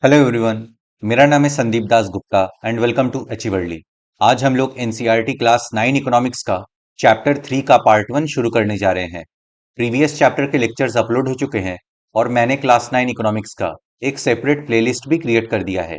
Hello everyone. मेरा नाम है Sandeep Das Gupta and welcome to अचीवर्ली। आज हम लोग एनसीईआरटी क्लास 9 इकोनॉमिक्स का चैप्टर 3 का पार्ट 1 शुरू करने जा रहे हैं। प्रीवियस चैप्टर के लेक्चर्स अपलोड हो चुके हैं और मैंने क्लास 9 इकोनॉमिक्स का एक सेपरेट प्लेलिस्ट भी क्रिएट कर दिया है।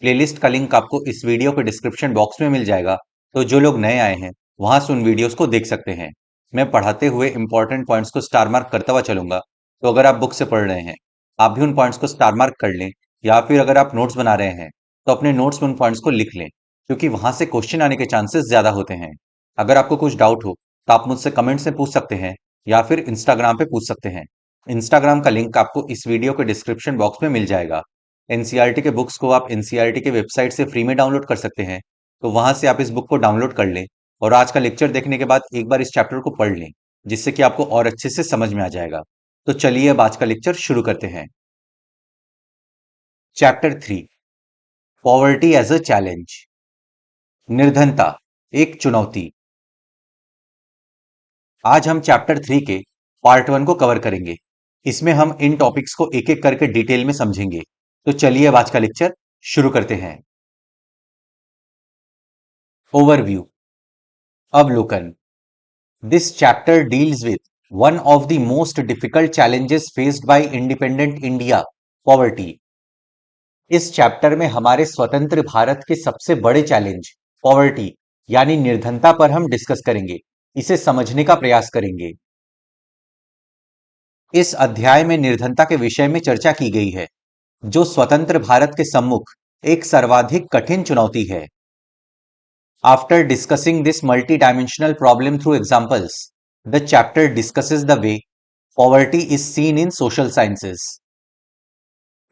प्लेलिस्ट का लिंक आपको इस वीडियो के डिस्क्रिप्शन बॉक्स में मिल जाएगा, तो जो लोग नए आए हैं वहां से उन वीडियोस को देख सकते हैं। मैं पढ़ाते हुए इंपॉर्टेंट पॉइंट्स को स्टार मार्क करता हुआ चलूंगा, तो अगर आप बुक से पढ़ रहे हैं आप भी उन पॉइंट्स को स्टार मार्क कर लें, या फिर अगर आप नोट्स बना रहे हैं तो अपने नोट्स में उन पॉइंट्स को लिख लें, क्योंकि वहां से क्वेश्चन आने के चांसेस ज्यादा होते हैं। अगर आपको कुछ डाउट हो तो आप मुझसे कमेंट्स में पूछ सकते हैं या फिर इंस्टाग्राम पे पूछ सकते हैं। इंस्टाग्राम का लिंक आपको इस वीडियो के डिस्क्रिप्शन बॉक्स में मिल जाएगा। एनसीईआरटी के बुक्स को आप एनसीईआरटी के वेबसाइट से फ्री में डाउनलोड कर सकते हैं, तो वहां से आप इस बुक को डाउनलोड कर लें और आज का लेक्चर देखने के बाद एक बार इस चैप्टर को पढ़ लें, जिससे कि आपको और अच्छे से समझ में आ जाएगा। तो चलिए अब आज का लेक्चर शुरू करते हैं। Chapter 3, poverty as a challenge. निर्धनता एक चुनौती। आज हम चैप्टर 3 के पार्ट 1 को कवर करेंगे। इसमें हम इन टॉपिक्स को एक एक करके डिटेल में समझेंगे। तो चलिए अब आज का लेक्चर शुरू करते हैं। ओवरव्यू, अवलोकन। This chapter deals with one of the most difficult challenges faced by independent India, poverty. इस चैप्टर में हमारे स्वतंत्र भारत के सबसे बड़े चैलेंज पॉवर्टी यानी निर्धनता पर हम डिस्कस करेंगे, इसे समझने का प्रयास करेंगे। इस अध्याय में निर्धनता के विषय में चर्चा की गई है, जो स्वतंत्र भारत के सम्मुख एक सर्वाधिक कठिन चुनौती है। After discussing this multi-dimensional problem through examples, the chapter discusses the way poverty is seen in social sciences.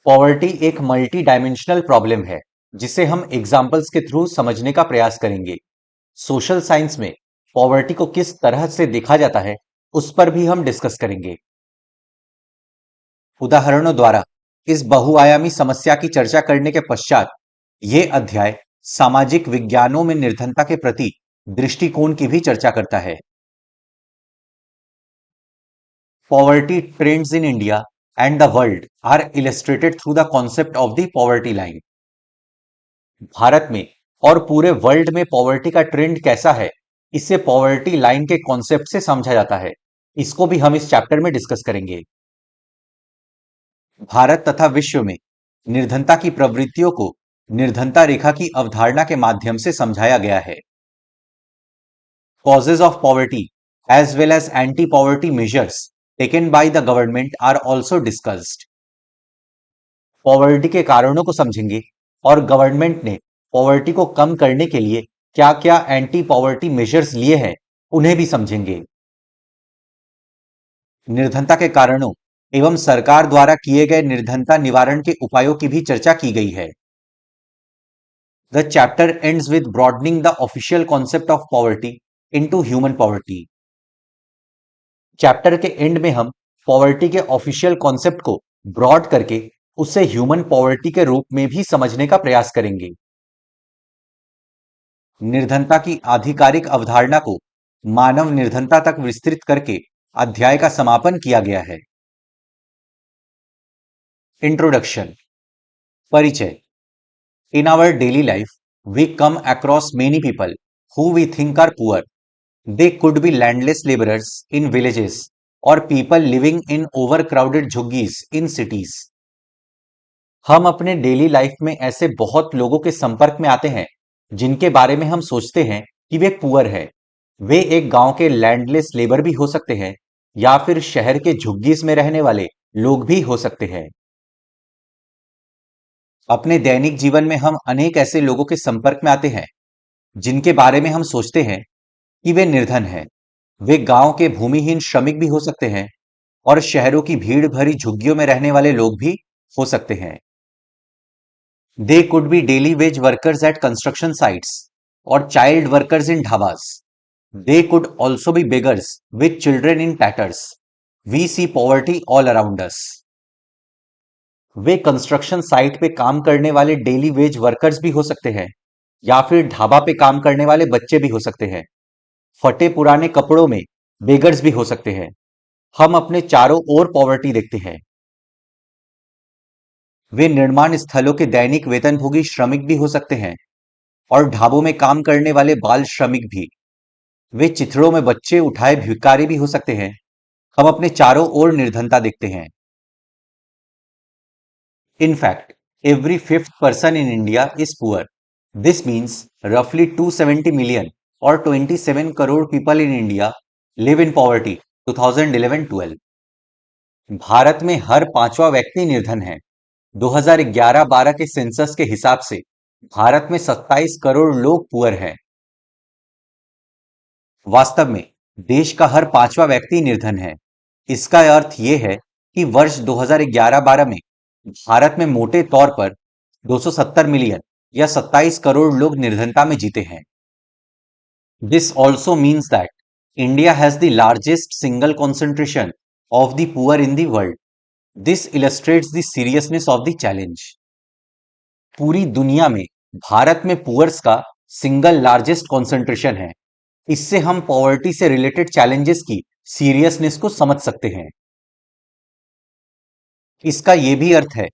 Poverty एक मल्टी डायमेंशनल प्रॉब्लम है, जिसे हम एग्जाम्पल्स के थ्रू समझने का प्रयास करेंगे। सोशल साइंस में पॉवर्टी को किस तरह से देखा जाता है, उस पर भी हम डिस्कस करेंगे। उदाहरणों द्वारा इस बहुआयामी समस्या की चर्चा करने के पश्चात यह अध्याय सामाजिक विज्ञानों में निर्धनता के प्रति दृष्टिकोण की भी चर्चा करता है। Poverty trends in India and the world are illustrated through the concept of the poverty line. Bharat में और पूरे वर्ल्ड में पॉवर्टी का ट्रेंड कैसा है, इसे पॉवर्टी लाइन के कॉन्सेप्ट से समझा जाता है। इसको भी हम इस चैप्टर में डिस्कस करेंगे। भारत तथा विश्व में निर्धनता की प्रवृत्तियों को निर्धनता रेखा की अवधारणा के माध्यम से समझाया गया है। Causes of poverty as well as anti poverty measures taken by the government are also discussed. Poverty के कारणों को समझेंगे और गवर्नमेंट ने पॉवर्टी को कम करने के लिए क्या क्या एंटी पॉवर्टी मेजर्स लिए हैं, उन्हें भी समझेंगे। निर्धनता के कारणों एवं सरकार द्वारा किए गए निर्धनता निवारण के उपायों की भी चर्चा की गई है। The chapter ends with broadening the official concept of poverty into human poverty. Chapter के एंड में हम पॉवर्टी के ऑफिशियल कॉन्सेप्ट को ब्रॉड करके उसे ह्यूमन पॉवर्टी के रूप में भी समझने का प्रयास करेंगे। निर्धनता की आधिकारिक अवधारणा को मानव निर्धनता तक विस्तृत करके अध्याय का समापन किया गया है। इंट्रोडक्शन, परिचय। In our daily life we come across many people who we think are poor. They could be landless laborers in villages or people living in overcrowded झुग्गीज in cities. हम अपने डेली लाइफ में ऐसे बहुत लोगों के संपर्क में आते हैं जिनके बारे में हम सोचते हैं कि वे पुअर हैं। वे एक गांव के लैंडलेस लेबर भी हो सकते हैं या फिर शहर के झुग्गीज में रहने वाले लोग भी हो सकते हैं। अपने दैनिक जीवन में हम अनेक ऐसे लोगों के संपर्क में आते हैं जिनके बारे में हम सोचते हैं कि वे निर्धन हैं। वे गांव के भूमिहीन श्रमिक भी हो सकते हैं और शहरों की भीड़ भरी झुग्गियों में रहने वाले लोग भी हो सकते हैं। They could be daily wage workers at construction sites और child workers in dhabas. They could also be beggars with children in tatters. We see poverty all around us. वे कंस्ट्रक्शन साइट पे काम करने वाले डेली वेज वर्कर्स भी हो सकते हैं या फिर ढाबा पे काम करने वाले बच्चे भी हो सकते हैं। फटे पुराने कपड़ों में बेगर्स भी हो सकते हैं। हम अपने चारों ओर पॉवर्टी देखते हैं। वे निर्माण स्थलों के दैनिक वेतनभोगी श्रमिक भी हो सकते हैं और ढाबों में काम करने वाले बाल श्रमिक भी। वे चिथड़ों में बच्चे उठाए भिखारी भी हो सकते हैं। हम अपने चारों ओर निर्धनता देखते हैं। In fact, every fifth person in India is poor. This means roughly 270 million or 27 crore people in India live in poverty 2011-12। Bharat में हर पांचवा व्यक्ति निर्धन है। 2011-12 के सेंसस के हिसाब से भारत में 27 करोड़ लोग पुअर हैं। वास्तव में देश का हर पांचवा व्यक्ति निर्धन है। इसका अर्थ यह है कि वर्ष 2011-12 में भारत में मोटे तौर पर 270 मिलियन या 27 करोड़ लोग निर्धनता में जीते हैं। This also means that India has the largest single concentration of the poor in the world. This illustrates the seriousness of the challenge. पूरी दुनिया में भारत में पुअर्स का सिंगल लार्जेस्ट कॉन्सेंट्रेशन है। इससे हम पॉवर्टी से रिलेटेड चैलेंजेस की सीरियसनेस को समझ सकते हैं। इसका यह भी अर्थ है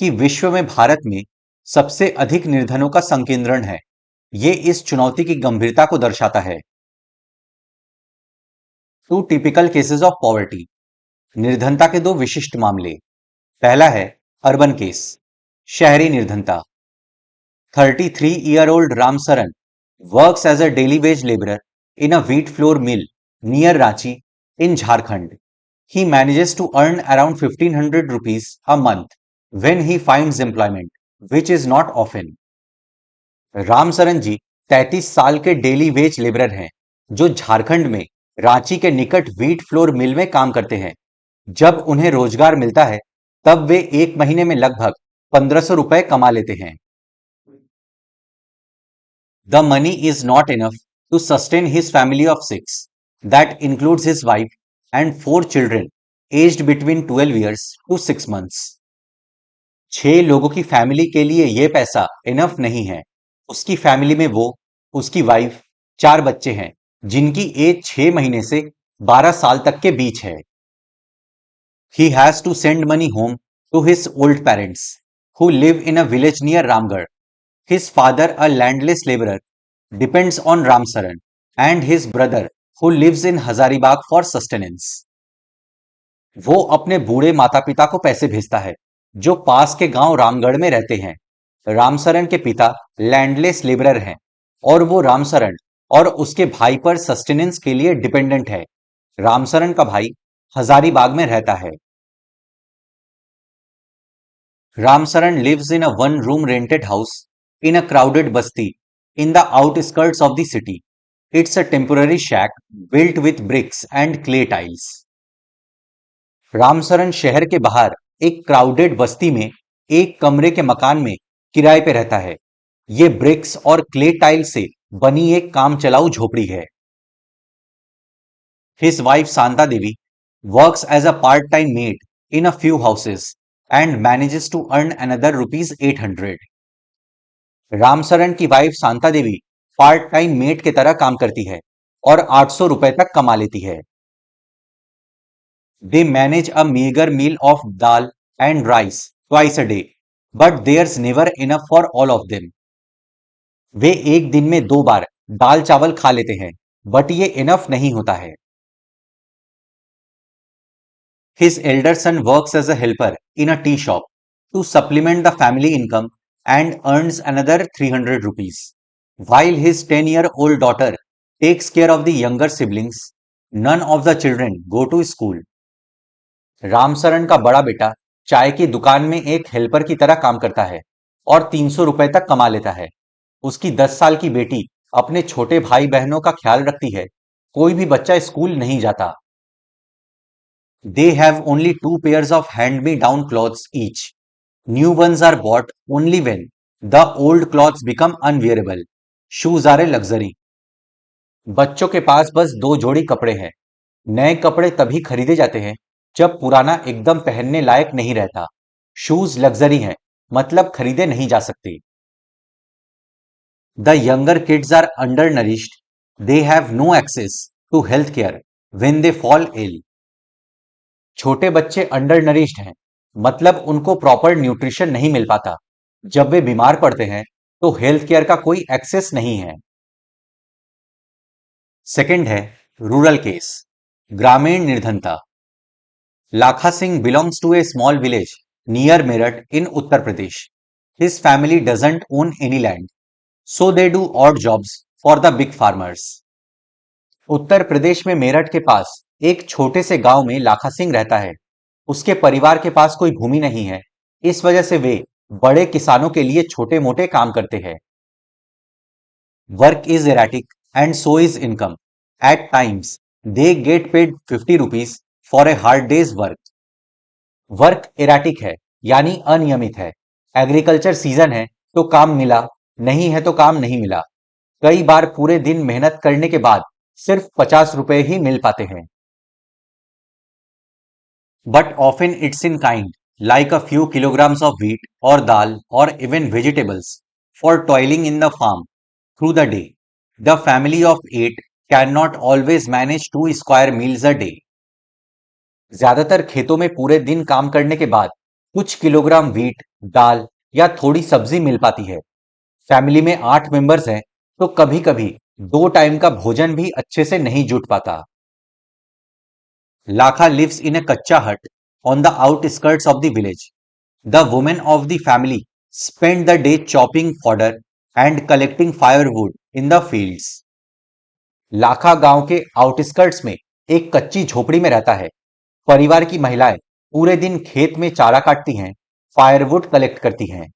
कि विश्व में भारत में सबसे अधिक निर्धनों का संकेंद्रण है। यह इस चुनौती की गंभीरता को दर्शाता है। Two typical cases of poverty. निर्धनता के दो विशिष्ट मामले। पहला है अर्बन केस, शहरी निर्धनता। 33-year-old Ram Saran works as a daily wage laborer in a wheat flour mill near Ranchi in Jharkhand. He manages to earn around 1500 rupees a month when he finds employment, which is not often. Ram Saran जी 33 साल के daily veg labourer हैं जो झारखंड में रांची के निकट wheat flour mill में काम करते हैं। जब उन्हें रोजगार मिलता है तब वे एक महीने में लगभग 1500 रुपए कमा लेते हैं। The money is not enough to sustain his family of 6, that includes his wife and 4 children aged between 12 years to 6 months. 6 लोगों की फैमिली के लिए यह पैसा इनफ नहीं है। उसकी फैमिली में वो, उसकी वाइफ, 4 बच्चे हैं जिनकी एज 6 महीने से 12 साल तक के बीच है। He has to send money home to his old parents who live in a village near Ramgarh. His father, a landless laborer, depends on Ram Saran and his brother who lives in Hazaribagh for sustenance. वो अपने बूढ़े माता पिता को पैसे भेजता है जो पास के गांव रामगढ़ में रहते हैं। राम सरन के पिता लैंडलेस लेबरर हैं और वो राम सरन और उसके भाई पर सस्टेनेंस के लिए डिपेंडेंट है। राम सरन का भाई हजारीबाग में रहता है। Ram Saran lives in a one-room rented house in a crowded basti in the outskirts of the city. It's a temporary shack built with bricks and clay tiles. Ram Saran शहर के बाहर एक क्राउडेड बस्ती में एक कमरे के मकान में किराए पे रहता है। ये ब्रिक्स और क्ले टाइल से बनी एक काम चलाऊ झोपड़ी है। His wife Santa Devi works as a part-time maid in a few houses and manages to earn another rupees 800. Ram Saran की वाइफ शांता देवी पार्ट टाइम मेट की तरह काम करती है और 800 रुपए तक कमा लेती है। They manage a meager meal of dal and rice twice a day, but there's never enough for all of them. वे एक दिन में 2 बार दाल चावल खा लेते हैं, बट ये इनफ नहीं होता है। His elder son works as a helper in a tea shop to supplement the family income and earns another 300 rupees. While his 10-year-old daughter takes care of the younger siblings, none of the children go to school. Ram Saran का बड़ा बेटा चाय की दुकान में एक helper की तरह काम करता है और 300 रुपए तक कमा लेता है। उसकी 10 साल की बेटी अपने छोटे भाई बहनों का ख्याल रखती है। कोई भी बच्चा स्कूल नहीं जाता। They have only 2 pairs of hand-me-down clothes each. New ones are bought only when the old clothes become unwearable. Shoes are a luxury. बच्चों के पास बस 2 जोड़ी कपड़े हैं। नए कपड़े तभी खरीदे जाते हैं जब पुराना एकदम पहनने लायक नहीं रहता। शूज लग्जरी हैं, मतलब खरीदे नहीं जा सकते। The younger kids are undernourished. They have no access to health care when they fall ill. छोटे बच्चे अंडर नरिश्ड हैं, मतलब उनको प्रॉपर न्यूट्रिशन नहीं मिल पाता। जब वे बीमार पड़ते हैं तो हेल्थ केयर का कोई एक्सेस नहीं है। सेकंड है रूरल केस, ग्रामीण निर्धनता। लाखा Singh belongs to a small village near Meerut in Uttar Pradesh. His family doesn't own any land, so they do odd jobs for the big farmers. Uttar Pradesh में मेरठ के पास एक छोटे से गांव में लाखा सिंह रहता है। उसके परिवार के पास कोई भूमि नहीं है, इस वजह से वे बड़े किसानों के लिए छोटे मोटे काम करते हैं। Work is erratic and so is income. At times, they get paid 50 rupees for a hard day's work. Work erratic है यानी अनियमित है। एग्रीकल्चर सीजन है तो काम मिला, नहीं है तो काम नहीं मिला। कई बार पूरे दिन मेहनत करने के बाद सिर्फ 50 रुपए ही मिल पाते हैं। But often it's in kind, like a few kilograms of wheat or dal or even vegetables for toiling in the farm through the day. The family of 8 cannot always manage 2 square meals a day. ज्यादातर खेतों में पूरे दिन काम करने के बाद कुछ किलोग्राम वीट, दाल या थोड़ी सब्जी मिल पाती है। फैमिली में 8 मेंबर्स हैं तो कभी कभी 2 टाइम का भोजन भी अच्छे से नहीं जुट पाता। लाखा lives in a kachcha hut on the outskirts of the village. The women of the family spend the day chopping fodder and collecting firewood in the fields. Lakha गांव के आउटस्कर्ट्स में एक कच्ची झोपड़ी में रहता है। परिवार की महिलाएं पूरे दिन खेत में चारा काटती हैं, फायरवुड कलेक्ट करती हैं।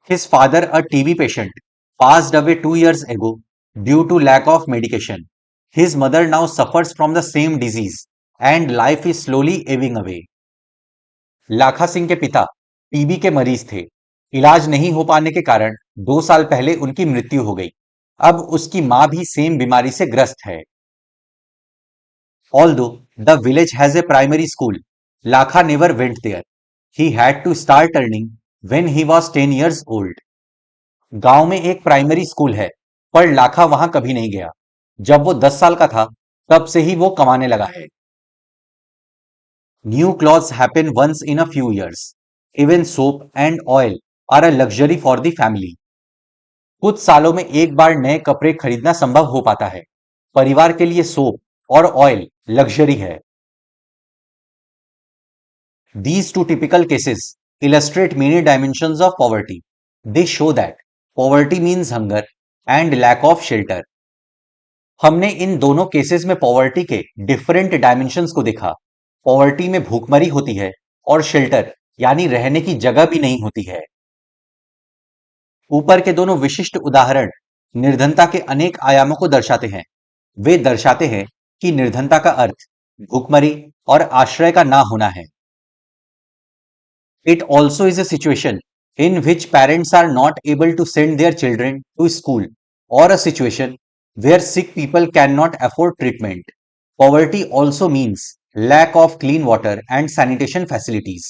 His father, a TB patient, passed away 2 years ago due to lack of medication. His mother now suffers from the same disease and life is slowly ebbing away. लाखा सिंह के पिता टीबी के मरीज थे। इलाज नहीं हो पाने के कारण 2 साल पहले उनकी मृत्यु हो गई। अब उसकी मां भी सेम बीमारी से ग्रस्त है। Although the village has a primary school, Lakha never went there. He had to start earning when he was 10 years old. गांव में एक प्राइमरी स्कूल है, पर लाखा वहां कभी नहीं गया। जब वो 10 साल का था, तब से ही वो कमाने लगा है। New clothes happen once in a few years. Even soap and oil are a luxury for the family. कुछ सालों में एक बार नए कपड़े खरीदना संभव हो पाता है। परिवार के लिए सोप और ऑयल लग्जरी है। These two typical cases illustrate many dimensions of poverty. They show that poverty means hunger and lack of shelter. हमने इन दोनों केसेस में पॉवर्टी के डिफरेंट डायमेंशंस को देखा। पॉवर्टी में भूखमरी होती है और शेल्टर यानी रहने की जगह भी नहीं होती है। ऊपर के दोनों विशिष्ट उदाहरण निर्धनता के अनेक आयामों को दर्शाते हैं। वे दर्शाते हैं कि निर्धनता का अर्थ भूखमरी और आश्रय का ना होना है। It also is a situation in which parents are not able to send their children to school or a situation where sick people cannot afford treatment. Poverty also means lack of clean water and sanitation facilities.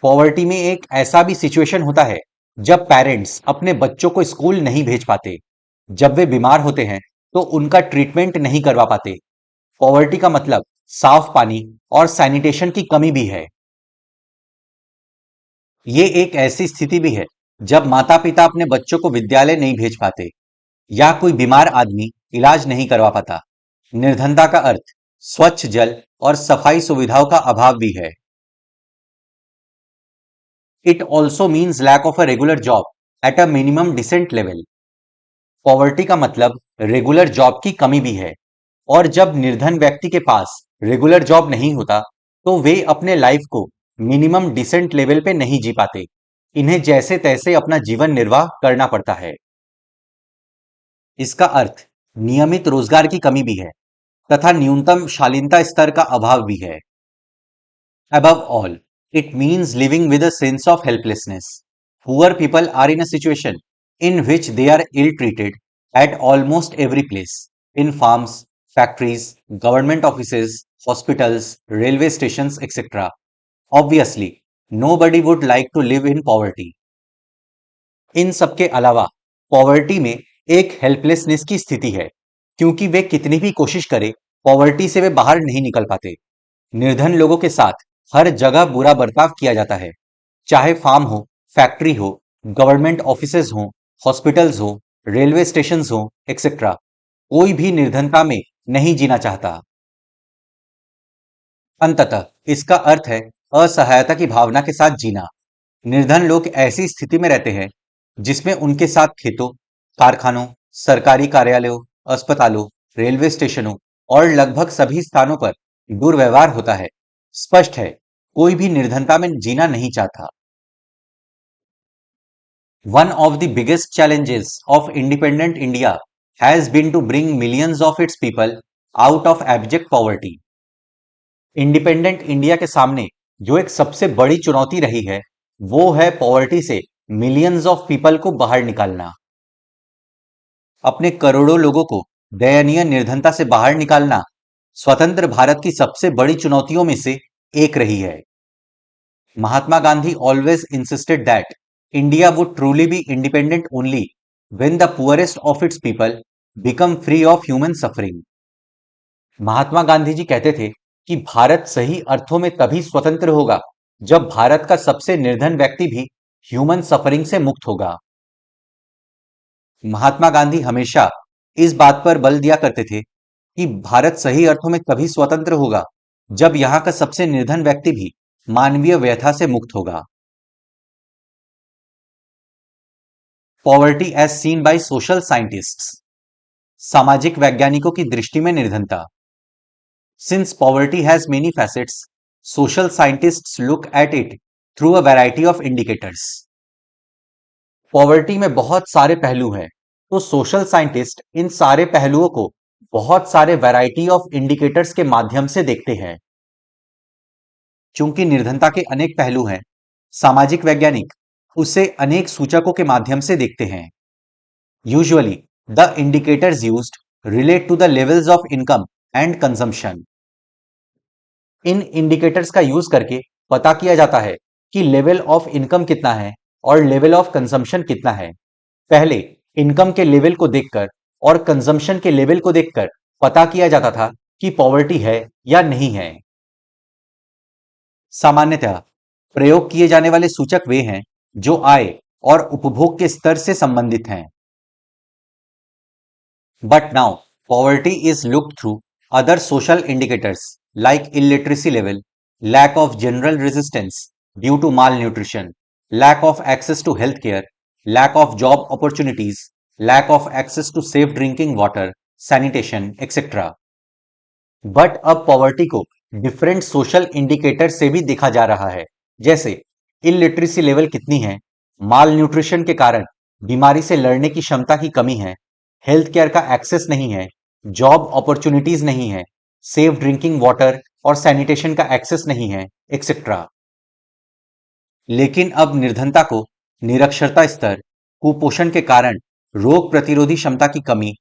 Poverty में एक ऐसा भी situation होता है जब parents अपने बच्चों को स्कूल नहीं भेज पाते, जब वे बीमार होते हैं तो उनका ट्रीटमेंट नहीं करवा पाते। पॉवर्टी का मतलब साफ पानी और सैनिटेशन की कमी भी है। ये एक ऐसी स्थिति भी है जब माता पिता अपने बच्चों को विद्यालय नहीं भेज पाते या कोई बीमार आदमी इलाज नहीं करवा पाता। निर्धनता का अर्थ स्वच्छ जल और सफाई सुविधाओं का अभाव भी है। It also means lack of a regular job at a minimum decent level. Poverty का मतलब रेगुलर जॉब की कमी भी है, और जब निर्धन व्यक्ति के पास रेगुलर जॉब नहीं होता तो वे अपने लाइफ को मिनिमम डिसेंट लेवल पे नहीं जी पाते। इन्हें जैसे तैसे अपना जीवन निर्वाह करना पड़ता है। इसका अर्थ नियमित रोजगार की कमी भी है तथा न्यूनतम शालीनता स्तर का अभाव भी है। Above all, it means living with a sense of helplessness. Poor people are in a situation in which they are ill treated at almost every place, in farms, factories, government offices, hospitals, railway stations, etc. Obviously, nobody would like to live in poverty. इन सबके अलावा poverty में एक helplessness की स्थिति है, क्योंकि वे कितनी भी कोशिश करें पॉवर्टी से वे बाहर नहीं निकल पाते। निर्धन लोगों के साथ हर जगह बुरा बर्ताव किया जाता है, चाहे फार्म हो, फैक्ट्री हो, गवर्नमेंट ऑफिसेज हो, हॉस्पिटल्स हो, रेलवे स्टेशन हो, एक्सेट्रा। कोई भी निर्धनता में नहीं जीना चाहता। अंततः इसका अर्थ है असहायता की भावना के साथ जीना। निर्धन लोग ऐसी स्थिति में रहते हैं जिसमें उनके साथ खेतों, कारखानों, सरकारी कार्यालयों, अस्पतालों, रेलवे स्टेशनों और लगभग सभी स्थानों पर दुर्व्यवहार होता है। स्पष्ट है, कोई भी निर्धनता में जीना नहीं चाहता। One of the biggest challenges of independent India has been to bring millions of its people out of abject poverty. Independent India के सामने जो एक सबसे बड़ी चुनौती रही है वो है पॉवर्टी से मिलियंस ऑफ पीपल को बाहर निकालना। अपने करोड़ों लोगों को दयनीय निर्धनता से बाहर निकालना स्वतंत्र भारत की सबसे बड़ी चुनौतियों में से एक रही है। Mahatma Gandhi always insisted that India would truly be independent only when the poorest of its people become free of human suffering. Mahatma Gandhi ji कहते थे कि भारत सही अर्थों में तभी स्वतंत्र होगा जब भारत का सबसे निर्धन व्यक्ति भी ह्यूमन सफरिंग से मुक्त होगा। महात्मा गांधी हमेशा इस बात पर बल दिया करते थे कि भारत सही अर्थों में तभी स्वतंत्र होगा जब यहां का सबसे निर्धन व्यक्ति भी मानवीय व्यथा से मुक्त होगा। Poverty as seen by social scientists, सामाजिक वैज्ञानिकों की दृष्टि में निर्धनता। Since poverty has many facets, social scientists look at it through a variety of indicators. Poverty में बहुत सारे पहलू हैं, तो सोशल साइंटिस्ट इन सारे पहलुओं को बहुत सारे वैरायटी ऑफ इंडिकेटर्स के माध्यम से देखते हैं। चूंकि निर्धनता के अनेक पहलू हैं, सामाजिक वैज्ञानिक उसे अनेक सूचकों के माध्यम से देखते हैं। Usually the indicators used relate to the levels of income and consumption. इन इंडिकेटर्स का यूज करके पता किया जाता है कि लेवल ऑफ इनकम कितना है और लेवल ऑफ कंजम्पशन कितना है। पहले इनकम के लेवल को देखकर और कंजम्पशन के लेवल को देखकर पता किया जाता था कि पॉवर्टी है या नहीं है। सामान्यतः प्रयोग किए जाने वाले सूचक वे हैं जो आय और उपभोग के स्तर से संबंधित हैं। But now poverty is looked through other social indicators like illiteracy level, lack of general resistance due to malnutrition, lack of access to healthcare, lack of job opportunities, lack of access to safe drinking water, sanitation, etc. But अब poverty को different social indicator से भी देखा जा रहा है, जैसे illiteracy level कितनी है, माल न्यूट्रिशन के कारण बीमारी से लड़ने की क्षमता की कमी है, हेल्थ केयर का एक्सेस नहीं है, जॉब अपॉर्चुनिटीज नहीं है, सेफ ड्रिंकिंग वाटर और सैनिटेशन का एक्सेस नहीं है, एक्सेट्रा। लेकिन अब निर्धनता को निरक्षरता स्तर, कुपोषण के कारण रोग प्रतिरोधी क्षमता की कमी,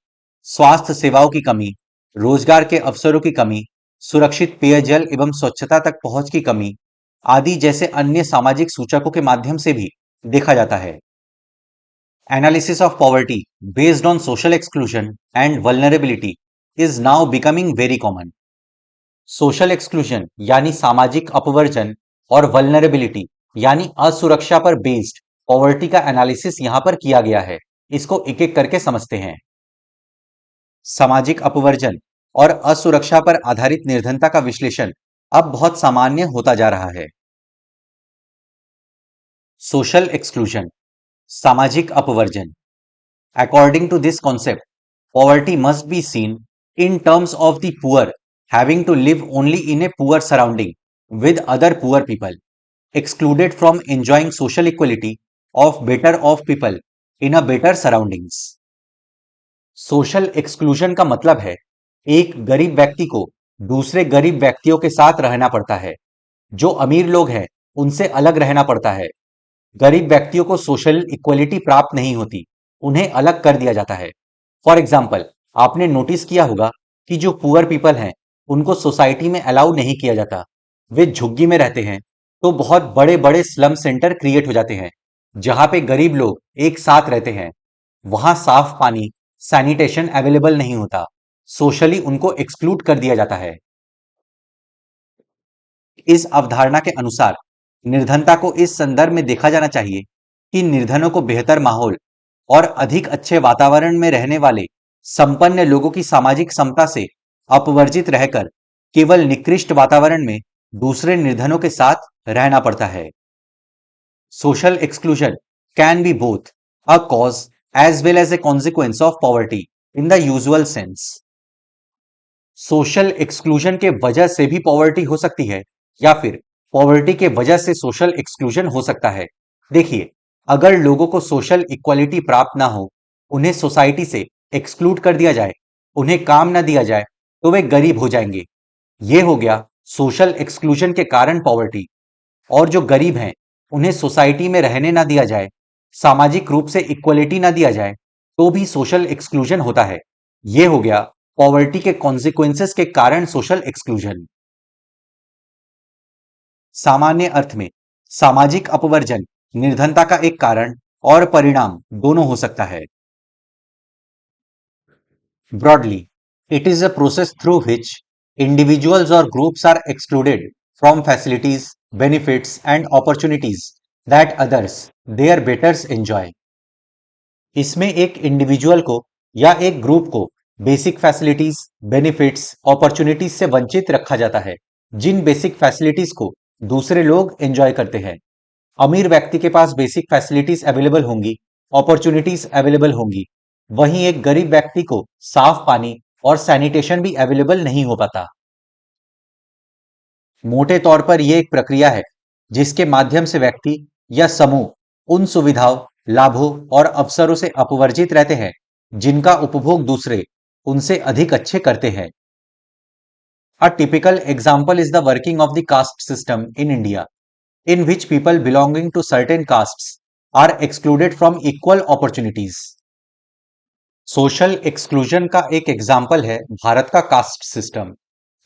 स्वास्थ्य सेवाओं की कमी, रोजगार के अवसरों की कमी, सुरक्षित पेयजल एवं स्वच्छता तक पहुंच की कमी आदि जैसे अन्य सामाजिक सूचकों के माध्यम से भी देखा जाता है। Analysis of poverty based on social exclusion and vulnerability is now becoming very common. Social exclusion यानी सामाजिक अपवर्जन और वल्नरेबिलिटी यानी असुरक्षा पर बेस्ड पॉवर्टी का एनालिसिस यहां पर किया गया है। इसको एक एक करके समझते हैं। सामाजिक अपवर्जन और असुरक्षा पर आधारित निर्धनता का विश्लेषण अब बहुत सामान्य होता जा रहा है। सोशल एक्सक्लूजन, सामाजिक अपवर्जन। According to this concept, poverty must be seen in terms of the poor having to live only in a poor surrounding with other poor people, excluded from enjoying social equality of better off people in a better surroundings. Social exclusion का मतलब है एक गरीब व्यक्ति को दूसरे गरीब व्यक्तियों के साथ रहना पड़ता है। जो अमीर लोग हैं उनसे अलग रहना पड़ता है। गरीब व्यक्तियों को सोशल इक्वलिटी प्राप्त नहीं होती, उन्हें अलग कर दिया जाता है। फॉर एग्जाम्पल, आपने नोटिस किया होगा कि जो पुअर पीपल हैं उनको सोसाइटी में अलाउ नहीं किया जाता। वे झुग्गी में रहते हैं तो बहुत बड़े बड़े स्लम सेंटर क्रिएट हो जाते हैं जहां पे गरीब लोग एक साथ रहते हैं। वहां साफ पानी, सैनिटेशन अवेलेबल नहीं होता, सोशली उनको एक्सक्लूड कर दिया जाता है। इस अवधारणा के अनुसार निर्धनता को इस संदर्भ में देखा जाना चाहिए कि निर्धनों को बेहतर माहौल और अधिक अच्छे वातावरण में रहने वाले संपन्न लोगों की सामाजिक समता से अपवर्जित रहकर केवल निकृष्ट वातावरण में दूसरे निर्धनों के साथ रहना पड़ता है। Social exclusion can be both a cause as well as a consequence of poverty in the usual sense. Social exclusion के वजह से भी पॉवर्टी हो सकती है या फिर पॉवर्टी के वजह से सोशल एक्सक्लूजन हो सकता है। देखिए, अगर लोगों को सोशल इक्वालिटी प्राप्त ना हो, उन्हें सोसाइटी से एक्सक्लूड कर दिया जाए, उन्हें काम ना दिया जाए, तो वे गरीब हो जाएंगे। ये हो गया सोशल एक्सक्लूजन के कारण पॉवर्टी। और जो गरीब हैं, उन्हें सोसाइटी में रहने ना दिया जाए, सामाजिक रूप से इक्वलिटी ना दिया जाए, तो भी सोशल एक्सक्लूजन होता है। ये हो गया पॉवर्टी के कॉन्सिक्वेंसेस के कारण सोशल एक्सक्लूजन। सामान्य अर्थ में सामाजिक अपवर्जन निर्धनता का एक कारण और परिणाम दोनों हो सकता है। Broadly, it is a process through which individuals or groups are excluded from facilities, benefits, and opportunities that others, their betters enjoy. इसमें एक इंडिविजुअल को या एक ग्रुप को बेसिक फैसिलिटीज, बेनिफिट्स, अपॉर्चुनिटीज से वंचित रखा जाता है, जिन बेसिक फैसिलिटीज को दूसरे लोग एंजॉय करते हैं। अमीर व्यक्ति के पास बेसिक फैसिलिटीज अवेलेबल होंगी, अपॉर्चुनिटीज अवेलेबल होंगी, वहीं एक गरीब व्यक्ति को साफ पानी और सैनिटेशन भी अवेलेबल नहीं हो पाता। मोटे तौर पर यह एक प्रक्रिया है जिसके माध्यम से व्यक्ति या समूह उन सुविधाओं, लाभों और अवसरों से अपवर्जित रहते हैं जिनका उपभोग दूसरे उनसे अधिक अच्छे करते हैं। A typical example is the working of the caste system in India, in which people belonging to certain castes are excluded from equal opportunities. Social exclusion का एक एग्जाम्पल है भारत का कास्ट सिस्टम।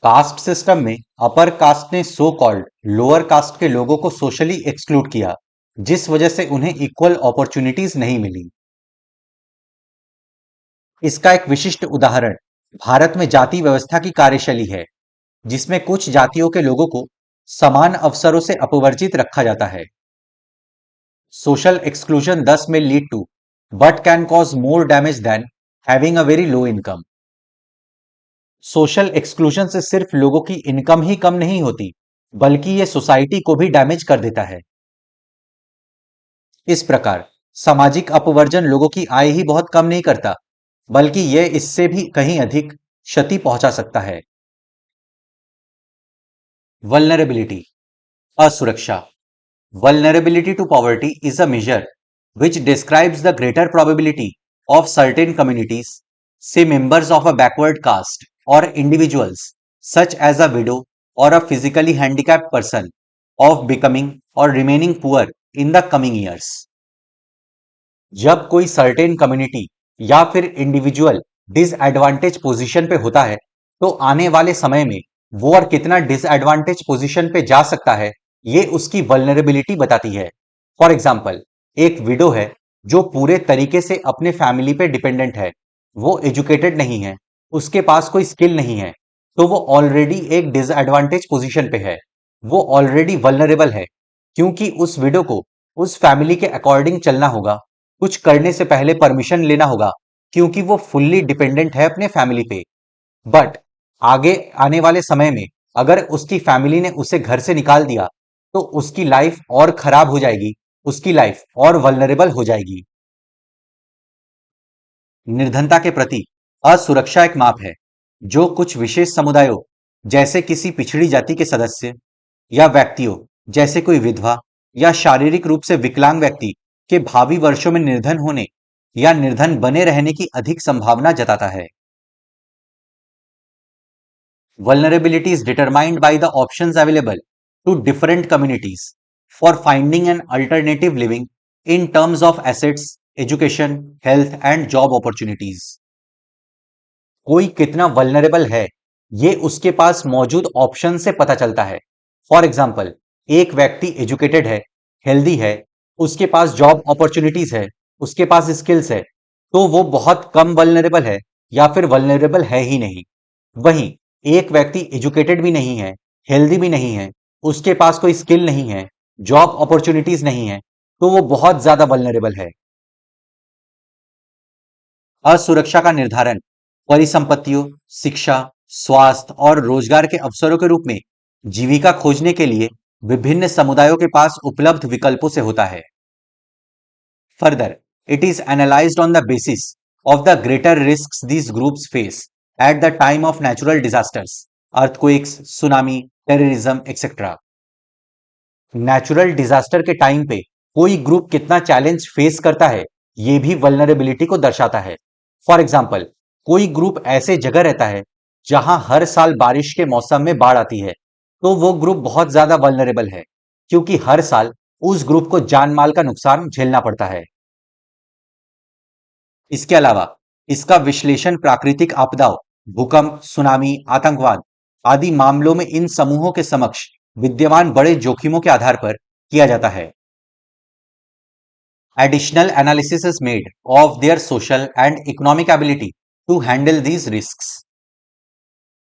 कास्ट सिस्टम में upper caste ने so called lower caste के लोगों को socially exclude किया, जिस वजह से उन्हें इक्वल अपॉर्चुनिटीज नहीं मिली। इसका एक विशिष्ट उदाहरण भारत में जाति व्यवस्था की कार्यशैली है, जिसमें कुछ जातियों के लोगों को समान अवसरों से अपवर्जित रखा जाता है। Social exclusion thus may lead to but can cause more damage than having a very low income. Social exclusion से सिर्फ लोगों की इनकम ही कम नहीं होती, बल्कि यह सोसाइटी को भी डैमेज कर देता है। इस प्रकार सामाजिक अपवर्जन लोगों की आय ही बहुत कम नहीं करता, बल्कि यह इससे भी कहीं अधिक क्षति पहुंचा सकता है। वल्नरेबिलिटी, असुरक्षा। Vulnerability to poverty is a measure which describes the greater probability of certain communities, say members of a backward caste or individuals such as a widow or a physically handicapped person, of becoming or remaining poor in the coming years. जब कोई certain community या फिर individual disadvantage position पे होता है, तो आने वाले समय में वो और कितना डिसएडवांटेज पोजीशन पे जा सकता है, ये उसकी वल्नरेबिलिटी बताती है। फॉर एग्जाम्पल, एक विडो है जो पूरे तरीके से अपने फैमिली पे डिपेंडेंट है, वो एजुकेटेड नहीं है, उसके पास कोई स्किल नहीं है, तो वो ऑलरेडी एक डिसएडवांटेज पोजीशन पे है, वो ऑलरेडी वल्नरेबल है, क्योंकि उस विडो को उस फैमिली के अकॉर्डिंग चलना होगा, कुछ करने से पहले परमिशन लेना होगा, क्योंकि वो फुल्ली डिपेंडेंट है अपने फैमिली पे। बट आगे आने वाले समय में अगर उसकी फैमिली ने उसे घर से निकाल दिया, तो उसकी लाइफ और खराब हो जाएगी, उसकी लाइफ और वल्नरेबल हो जाएगी। निर्धनता के प्रति असुरक्षा एक माप है जो कुछ विशेष समुदायों, जैसे किसी पिछड़ी जाति के सदस्य या व्यक्तियों जैसे कोई विधवा या शारीरिक रूप से विकलांग व्यक्ति के भावी वर्षों में निर्धन होने या निर्धन बने रहने की अधिक संभावना जताता है। Vulnerability is determined by the options available to different communities for finding an alternative living in terms of assets, education, health and job opportunities. कोई कितना वल्नरेबल है, ये उसके पास मौजूद ऑप्शन से पता चलता है। फॉर एग्जाम्पल, एक व्यक्ति एजुकेटेड है, हेल्दी है, उसके पास जॉब अपॉर्चुनिटीज है, उसके पास स्किल्स है, तो वो बहुत कम वल्नरेबल है या फिर वल्नरेबल है ही नहीं। वहीं एक व्यक्ति एजुकेटेड भी नहीं है, हेल्दी भी नहीं है, उसके पास कोई स्किल नहीं है, जॉब अपॉर्चुनिटीज नहीं है, तो वो बहुत ज्यादा वल्नरेबल है। असुरक्षा का निर्धारण परिसंपत्तियों, शिक्षा, स्वास्थ्य और रोजगार के अवसरों के रूप में जीविका खोजने के लिए विभिन्न समुदायों के पास उपलब्ध विकल्पों से होता है। Further, it is analyzed on the basis of the greater risks these groups face at the time of natural disasters, earthquakes, tsunami, terrorism, etc. Natural disaster के टाइम पे कोई ग्रुप कितना चैलेंज फेस करता है, ये भी वल्नरेबिलिटी को दर्शाता है। फॉर एग्जाम्पल, कोई ग्रुप ऐसे जगह रहता है जहां हर साल बारिश के मौसम में बाढ़ आती है, तो वो ग्रुप बहुत ज्यादा वल्नरेबल है, क्योंकि हर साल उस ग्रुप को जान माल का नुकसान झेलना पड़ता है। इसके अलावा इसका विश्लेषण प्राकृतिक आपदाओं, भूकंप, सुनामी, आतंकवाद आदि मामलों में इन समूहों के समक्ष विद्यमान बड़े जोखिमों के आधार पर किया जाता है। Additional analysis is made of their social and economic ability to handle these risks.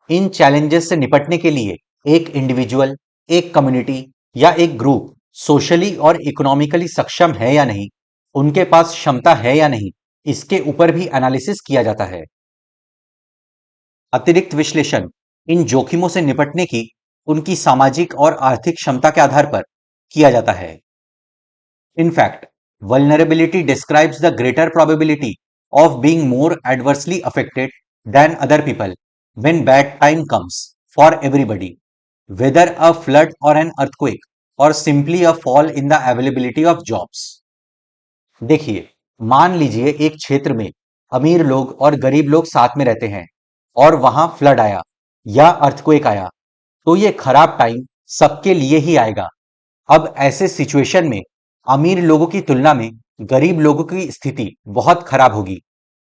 इन चैलेंजेस से निपटने के लिए एक इंडिविजुअल, एक कम्युनिटी या एक ग्रुप सोशली और इकोनॉमिकली सक्षम है या नहीं, उनके पास क्षमता है या नहीं, इसके ऊपर भी एनालिसिस किया जाता है। अतिरिक्त विश्लेषण इन जोखिमों से निपटने की उनकी सामाजिक और आर्थिक क्षमता के आधार पर किया जाता है। In fact, vulnerability describes the greater probability of being more adversely affected than other people when bad time comes for everybody, whether a flood or an earthquake or simply a fall in the availability of jobs. देखिए, मान लीजिए एक क्षेत्र में अमीर लोग और गरीब लोग साथ में रहते हैं और वहां फ्लड आया या अर्थक्वेक आया, तो ये खराब टाइम सबके लिए ही आएगा। अब ऐसे सिचुएशन में अमीर लोगों की तुलना में गरीब लोगों की स्थिति बहुत खराब होगी।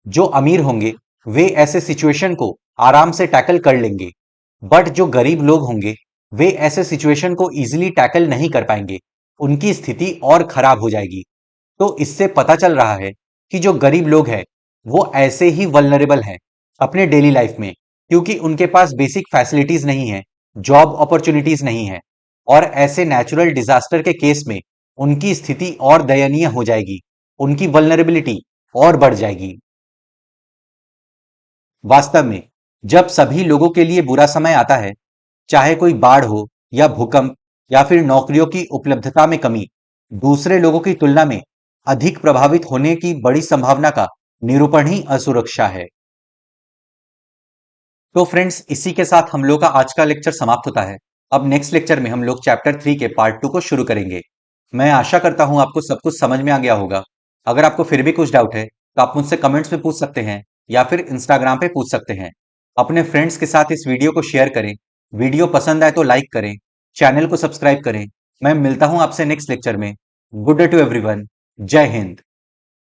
जो अमीर होंगे वे ऐसे सिचुएशन को आराम से टैकल कर लेंगे, बट जो गरीब लोग होंगे वे ऐसे सिचुएशन को इजीली टैकल नहीं कर पाएंगे, उनकी स्थिति और खराब हो जाएगी। तो इससे पता चल रहा है कि जो गरीब लोग हैं वो ऐसे ही वल्नरेबल हैं अपने डेली लाइफ में, क्योंकि उनके पास बेसिक फैसिलिटीज नहीं है, जॉब अपॉर्चुनिटीज नहीं है, और ऐसे नेचुरल डिजास्टर के केस में उनकी स्थिति और दयनीय हो जाएगी, उनकी वल्नरेबिलिटी और बढ़ जाएगी। वास्तव में जब सभी लोगों के लिए बुरा समय आता है, चाहे कोई बाढ़ हो या भूकंप या फिर नौकरियों की उपलब्धता में कमी, दूसरे लोगों की तुलना में अधिक प्रभावित होने की बड़ी संभावना का निरूपण ही असुरक्षा है। तो फ्रेंड्स, इसी के साथ हम लोग का आज का लेक्चर समाप्त होता है। अब नेक्स्ट लेक्चर में हम लोग चैप्टर 3 के पार्ट 2 को शुरू करेंगे। मैं आशा करता हूं आपको सब कुछ समझ में आ गया होगा। अगर आपको फिर भी कुछ डाउट है तो आप मुझसे कमेंट्स में पूछ सकते हैं या फिर इंस्टाग्राम पे पूछ सकते हैं। अपने फ्रेंड्स के साथ इस वीडियो को शेयर करें। वीडियो पसंद आए तो लाइक करें, चैनल को सब्सक्राइब करें। मैं मिलता हूं आपसे नेक्स्ट लेक्चर में। Good day to everyone. जय हिंद।